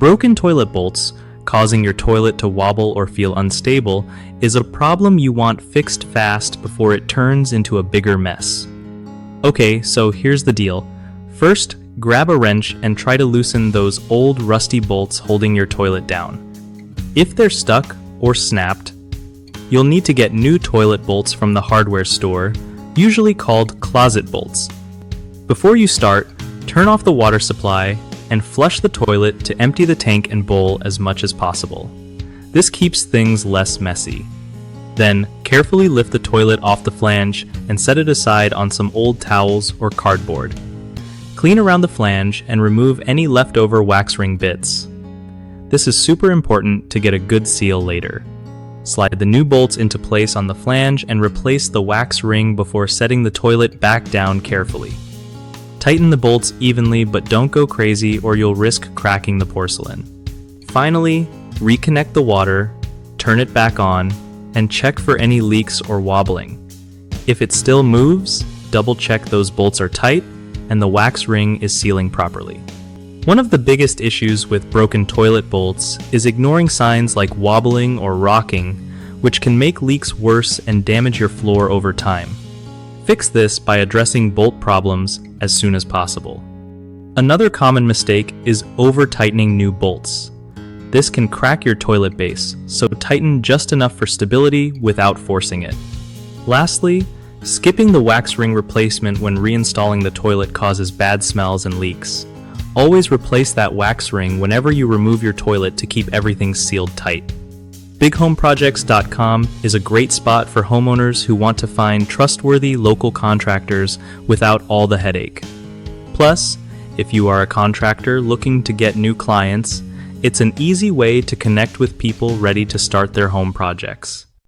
Broken toilet bolts, causing your toilet to wobble or feel unstable, is a problem you want fixed fast before it turns into a bigger mess. Okay, so here's the deal. First, grab a wrench and try to loosen those old rusty bolts holding your toilet down. If they're stuck or snapped, you'll need to get new toilet bolts from the hardware store, usually called closet bolts. Before you start, turn off the water supply and flush the toilet to empty the tank and bowl as much as possible. This keeps things less messy. Then, carefully lift the toilet off the flange and set it aside on some old towels or cardboard. Clean around the flange and remove any leftover wax ring bits. This is super important to get a good seal later. Slide the new bolts into place on the flange and replace the wax ring before setting the toilet back down carefully. Tighten the bolts evenly, but don't go crazy or you'll risk cracking the porcelain. Finally, reconnect the water, turn it back on, and check for any leaks or wobbling. If it still moves, double check those bolts are tight and the wax ring is sealing properly. One of the biggest issues with broken toilet bolts is ignoring signs like wobbling or rocking, which can make leaks worse and damage your floor over time. Fix this by addressing bolt problems as soon as possible. Another common mistake is over-tightening new bolts. This can crack your toilet base, so tighten just enough for stability without forcing it. Lastly, skipping the wax ring replacement when reinstalling the toilet causes bad smells and leaks. Always replace that wax ring whenever you remove your toilet to keep everything sealed tight. BigHomeProjects.com is a great spot for homeowners who want to find trustworthy local contractors without all the headache. Plus, if you are a contractor looking to get new clients, it's an easy way to connect with people ready to start their home projects.